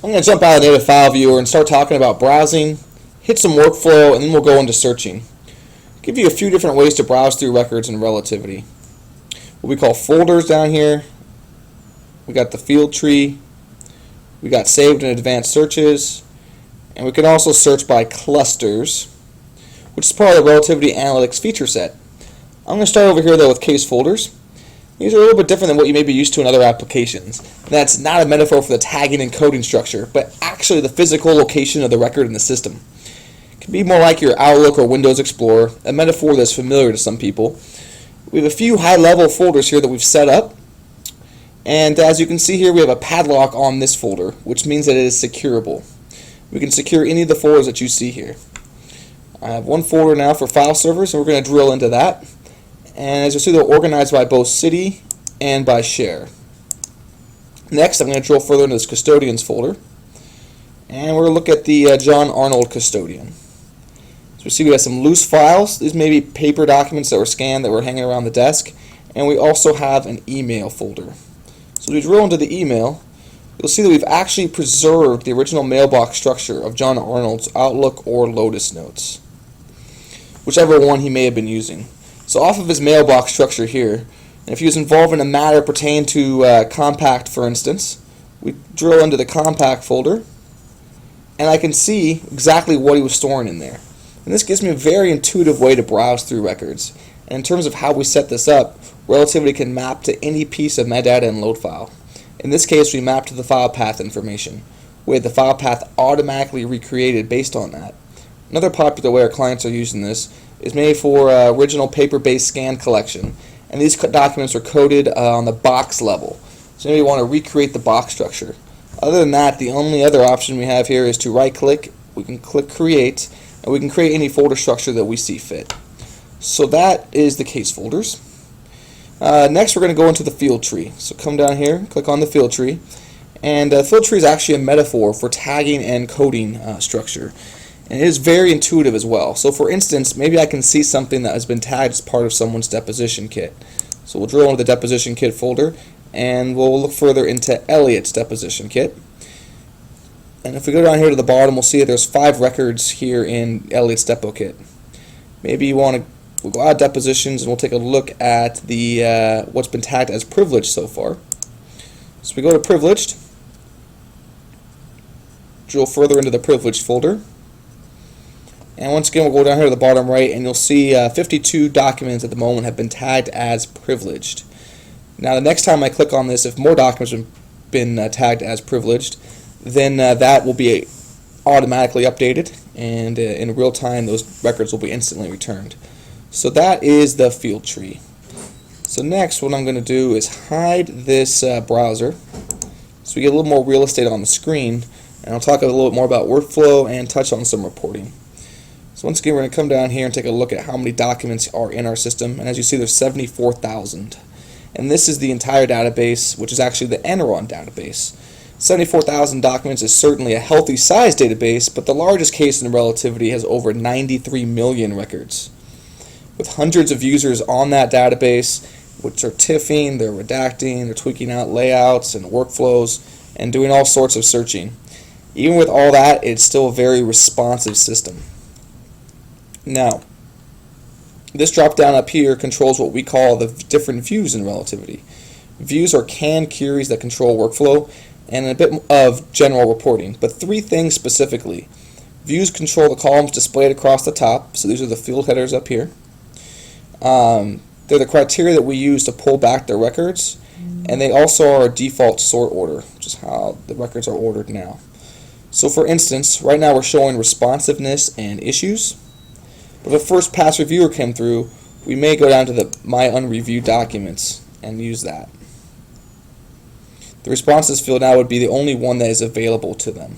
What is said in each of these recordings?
I'm going to jump out of the native file viewer and start talking about browsing, hit some workflow, and then we'll go into searching. I'll give you a few different ways to browse through records in Relativity. What we call folders down here. We got the field tree. We got saved and advanced searches. And we can also search by clusters, which is part of the Relativity Analytics feature set. I'm going to start over here though with case folders. These are a little bit different than what you may be used to in other applications. And that's not a metaphor for the tagging and coding structure, but actually the physical location of the record in the system. It can be more like your Outlook or Windows Explorer, a metaphor that's familiar to some people. We have a few high-level folders here that we've set up. And as you can see here, we have a padlock on this folder, which means that it is securable. We can secure any of the folders that you see here. I have one folder now for file servers, and we're going to drill into that. And as you see, they're organized by both city and by share. Next, I'm going to drill further into this custodians folder. And we're going to look at the John Arnold custodian. So we see we have some loose files. These may be paper documents that were scanned that were hanging around the desk. And we also have an email folder. So we drill into the email. You'll see that we've actually preserved the original mailbox structure of John Arnold's Outlook or Lotus notes, whichever one he may have been using. So off of his mailbox structure here, and if he was involved in a matter pertaining to compact, for instance, we drill into the compact folder, and I can see exactly what he was storing in there. And this gives me a very intuitive way to browse through records. And in terms of how we set this up, Relativity can map to any piece of metadata and load file. In this case, we map to the file path information, with the file path automatically recreated based on that. Another popular way our clients are using this is made for original paper-based scan collection, and these documents are coded on the box level. So maybe you want to recreate the box structure. Other than that, the only other option we have here is to right-click, we can click Create, and we can create any folder structure that we see fit. So that is the case folders. Next, we're going to go into the field tree. So come down here, click on the field tree, and the field tree is actually a metaphor for tagging and coding structure. And it is very intuitive as well. So for instance, maybe I can see something that has been tagged as part of someone's deposition kit. So we'll drill into the deposition kit folder, and we'll look further into Elliot's deposition kit. And if we go down here to the bottom, we'll see that there's 5 records here in Elliot's depo kit. Maybe you want to, we'll go out of depositions and we'll take a look at the what's been tagged as privileged so far. So we go to privileged, drill further into the privileged folder. And once again, we'll go down here to the bottom right, and you'll see 52 documents at the moment have been tagged as privileged. Now, the next time I click on this, if more documents have been tagged as privileged, then that will be automatically updated, and in real time, those records will be instantly returned. So that is the field tree. So next, what I'm going to do is hide this browser, so we get a little more real estate on the screen, and I'll talk a little bit more about workflow and touch on some reporting. So once again, we're going to come down here and take a look at how many documents are in our system. And as you see, there's 74,000. And this is the entire database, which is actually the Enron database. 74,000 documents is certainly a healthy size database, but the largest case in Relativity has over 93 million records, with hundreds of users on that database, which are tiffing, they're redacting, they're tweaking out layouts and workflows, and doing all sorts of searching. Even with all that, it's still a very responsive system. Now, this drop down up here controls what we call the different views in Relativity. Views are canned queries that control workflow and a bit of general reporting, but 3 things specifically. Views control the columns displayed across the top, so these are the field headers up here. They're the criteria that we use to pull back the records, and they also are a default sort order, which is how the records are ordered now. So for instance, right now we're showing responsiveness and issues. If a first pass reviewer came through, we may go down to the My Unreviewed Documents and use that. The responses field now would be the only one that is available to them.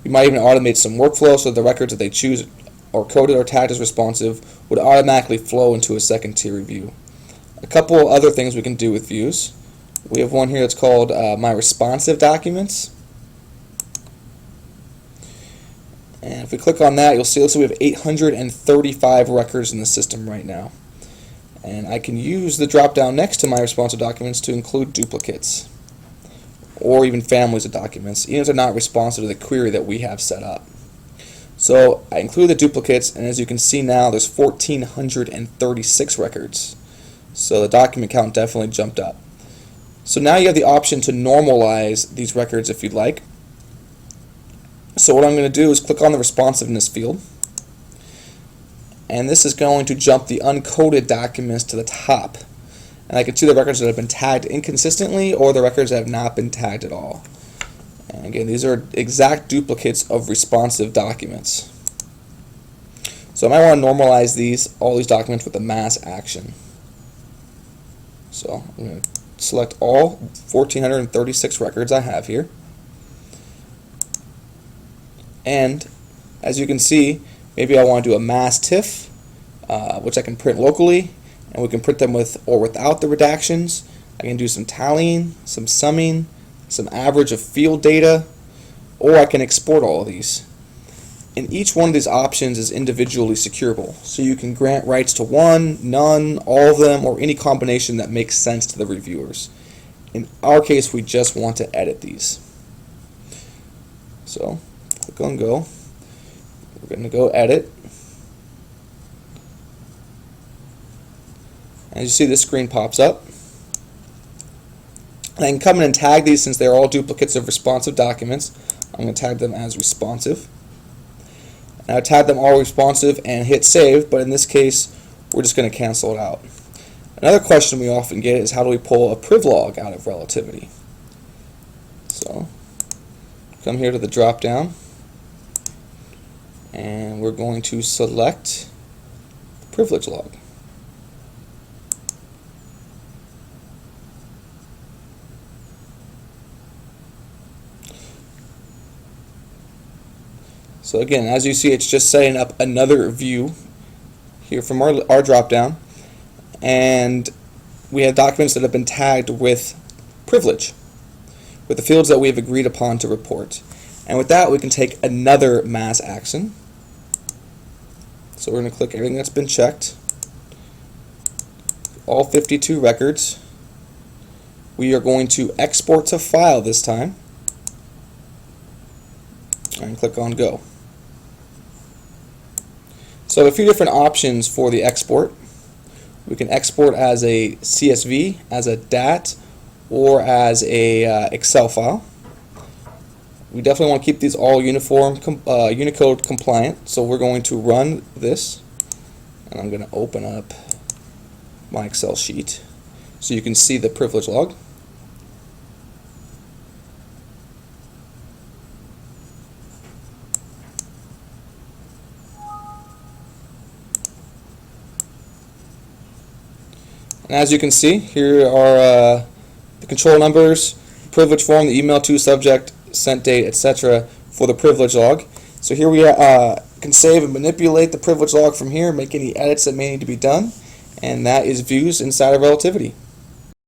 We might even automate some workflow so the records that they choose or coded or tagged as responsive would automatically flow into a second tier review. A couple other things we can do with views. We have one here that's called My Responsive Documents. And if we click on that, you'll see we have 835 records in the system right now. And I can use the drop down next to My Responsive Documents to include duplicates. or even families of documents, even if they're not responsive to the query that we have set up. So I include the duplicates, and as you can see now, there's 1,436 records. So the document count definitely jumped up. So now you have the option to normalize these records if you'd like. So what I'm going to do is click on the responsiveness field, and this is going to jump the uncoded documents to the top. And I can see the records that have been tagged inconsistently or the records that have not been tagged at all. And again, these are exact duplicates of responsive documents. So I might want to normalize all these documents with a mass action. So I'm going to select all 1,436 records I have here. And as you can see, maybe I want to do a mass TIFF, which I can print locally, and we can print them with or without the redactions. I can do some tallying, some summing, some average of field data, or I can export all of these. And each one of these options is individually securable, so you can grant rights to one, none, all of them, or any combination that makes sense to the reviewers. In our case, we just want to edit these. So click on Go. We're going to go edit. As you see, this screen pops up. And I can come in and tag these since they're all duplicates of responsive documents. I'm going to tag them as responsive. And I tag them all responsive and hit save, but in this case, we're just going to cancel it out. Another question we often get is how do we pull a priv log out of Relativity? So come here to the drop down, and we're going to select the privilege log. So again, as you see, it's just setting up another view here from our drop-down, and we have documents that have been tagged with privilege, with the fields that we have agreed upon to report. And with that, we can take another mass action. So we're going to click everything that's been checked, all 52 records. We are going to export to file this time, and click on Go. So a few different options for the export. We can export as a CSV, as a DAT, or as a Excel file. We definitely want to keep these all uniform, Unicode compliant, so we're going to run this, and I'm going to open up my Excel sheet so you can see the privilege log. And as you can see, here are the control numbers, privilege form, the email to, subject, sent date, etc. for the privilege log. So here we can save and manipulate the privilege log from here, make any edits that may need to be done, and that is views inside of Relativity.